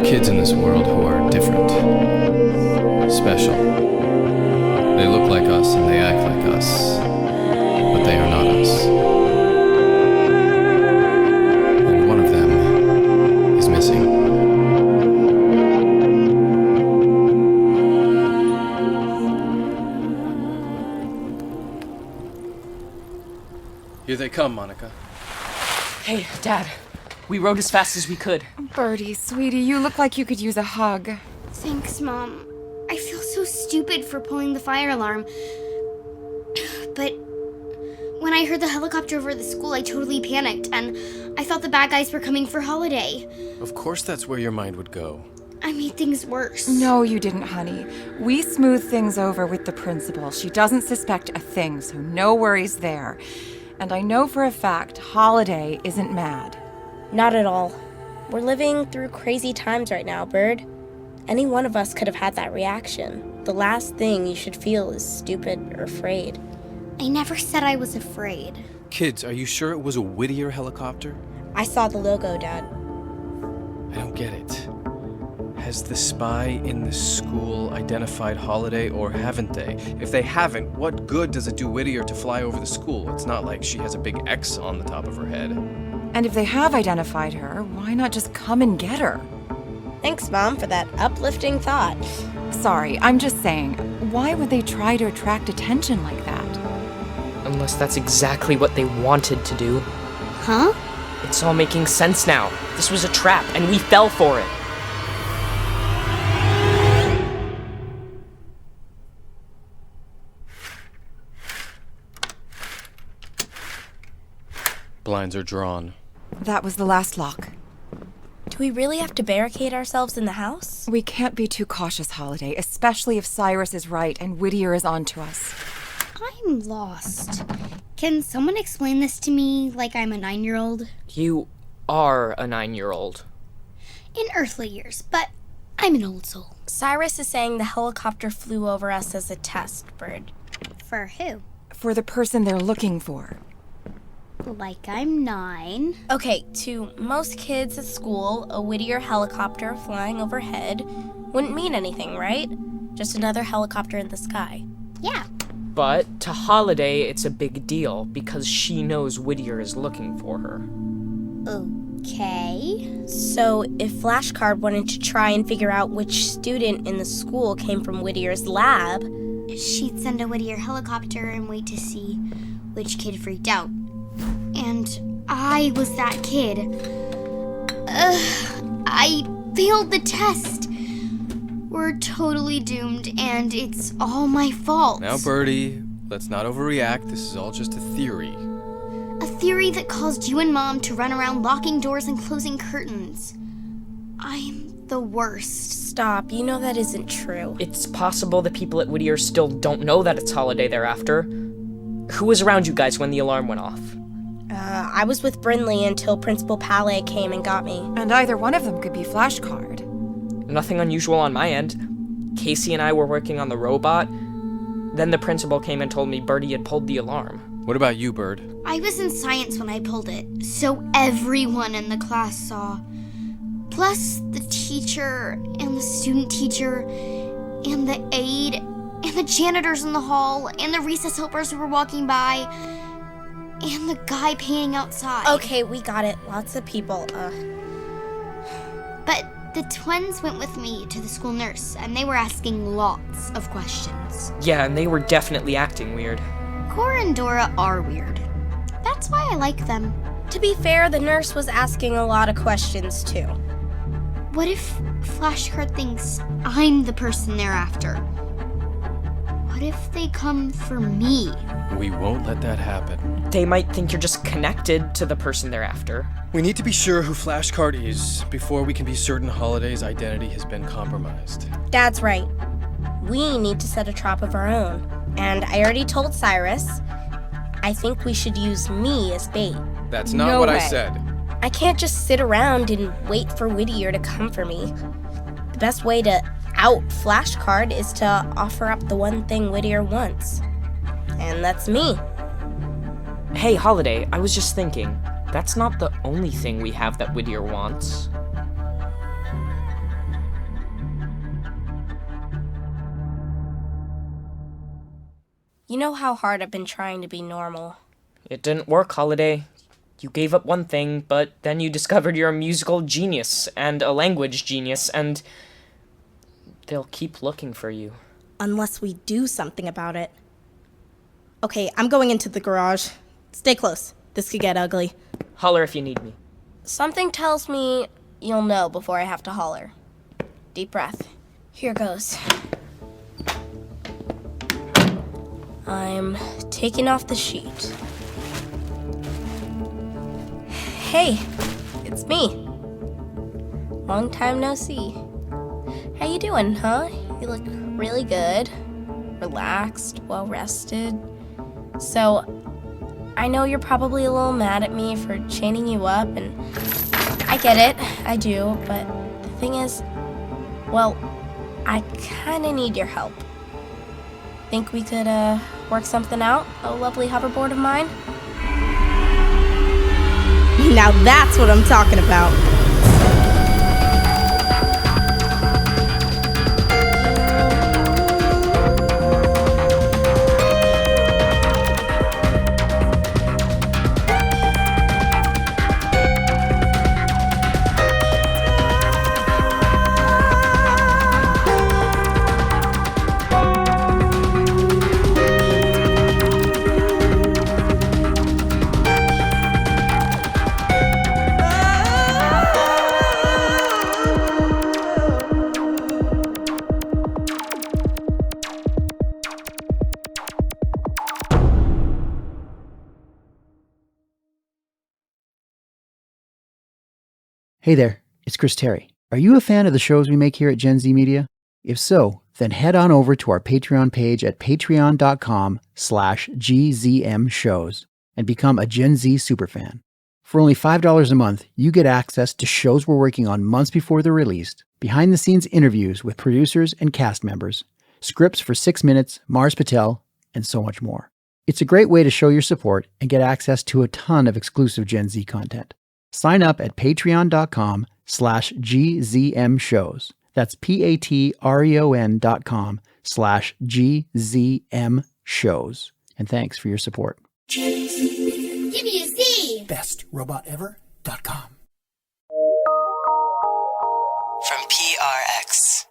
kids in this world who are different, special. They look like us and they act like us, but they are not us. And one of them is missing. Here they come, Monica. Hey, Dad. We rode as fast as we could. Birdie, sweetie, you look like you could use a hug. Thanks, Mom. I feel so stupid for pulling the fire alarm. But when I heard the helicopter over the school, I totally panicked, and I thought the bad guys were coming for Holiday. Of course that's where your mind would go. I made things worse. No, you didn't, honey. We smoothed things over with the principal. She doesn't suspect a thing, so no worries there. And I know for a fact Holiday isn't mad. Not at all. We're living through crazy times right now, Bird. Any one of us could have had that reaction. The last thing you should feel is stupid or afraid. I never said I was afraid. Kids, are you sure it was a Whittier helicopter? I saw the logo, Dad. I don't get it. Has the spy in the school identified Holiday, or haven't they? If they haven't, what good does it do Whittier to fly over the school? It's not like she has a big X on the top of her head. And if they have identified her, why not just come and get her? Thanks, Mom, for that uplifting thought. Sorry, I'm just saying, why would they try to attract attention like that? Unless that's exactly what they wanted to do. Huh? It's all making sense now. This was a trap, and we fell for it. Blinds are drawn. That was the last lock. Do we really have to barricade ourselves in the house? We can't be too cautious, Holiday, especially if Cyrus is right and Whittier is onto us. I'm lost. Can someone explain this to me like I'm a 9-year-old? You are a 9-year-old. In earthly years, but I'm an old soul. Cyrus is saying the helicopter flew over us as a test, Bird. For who? For the person they're looking for. Like I'm 9. Okay, to most kids at school, a Whittier helicopter flying overhead wouldn't mean anything, right? Just another helicopter in the sky. Yeah. But to Holiday, it's a big deal because she knows Whittier is looking for her. Okay. So if Flashcard wanted to try and figure out which student in the school came from Whittier's lab, She'd send a Whittier helicopter and wait to see which kid freaked out. And I was that kid. I failed the test. We're totally doomed, and it's all my fault. Now, Birdie, let's not overreact. This is all just a theory. A theory that caused you and Mom to run around locking doors and closing curtains. I'm the worst. stop. You know that isn't true. It's possible the people at Whittier still don't know that it's Holiday they're after. Who was around you guys when the alarm went off? I was with Brinley until Principal Palais came and got me. And either one of them could be Flashcard. Nothing unusual on my end. Casey and I were working on the robot. Then the principal came and told me Birdie had pulled the alarm. What about you, Bird? I was in science when I pulled it, so everyone in the class saw. Plus the teacher and the student teacher and the aide and the janitors in the hall and the recess helpers who were walking by and the guy painting outside. Okay, we got it. Lots of people. But the twins went with me to the school nurse, and they were asking lots of questions. Yeah, and they were definitely acting weird. Cora and Dora are weird. That's why I like them. To be fair, the nurse was asking a lot of questions too. What if Flashcard thinks I'm the person they're after? What if they come for me? We won't let that happen. They might think you're just connected to the person they're after. We need to be sure who Flashcard is before we can be certain Holiday's identity has been compromised. Dad's right. We need to set a trap of our own. And I already told Cyrus, I think we should use me as bait. That's not No what way. I said. I can't just sit around and wait for Whittier to come for me. The best way to out Flashcard is to offer up the one thing Whittier wants. And that's me. Hey, Holiday, I was just thinking, that's not the only thing we have that Whittier wants. You know how hard I've been trying to be normal. It didn't work, Holiday. You gave up one thing, but then you discovered you're a musical genius and a language genius, and they'll keep looking for you. Unless we do something about it. Okay, I'm going into the garage. Stay close. This could get ugly. Holler if you need me. Something tells me you'll know before I have to holler. Deep breath. Here goes. I'm taking off the sheet. Hey, it's me. Long time no see. How you doing, huh? You look really good. Relaxed, well rested. So, I know you're probably a little mad at me for chaining you up, and I get it, I do, but the thing is, well, I kinda need your help. Think we could, work something out, a lovely hoverboard of mine? Now that's what I'm talking about. Hey there, it's Chris Terry. Are you a fan of the shows we make here at Gen Z Media? If so, then head on over to our Patreon page at patreon.com/GZM shows and become a Gen Z superfan. For only $5 a month, you get access to shows we're working on months before they're released, behind-the-scenes interviews with producers and cast members, scripts for 6 Minutes, Mars Patel, and so much more. It's a great way to show your support and get access to a ton of exclusive Gen Z content. Sign up at patreon.com/GZM shows. That's patreon.com/GZM shows. And thanks for your support. Give me a Z! BestRobotEver.com. From PRX.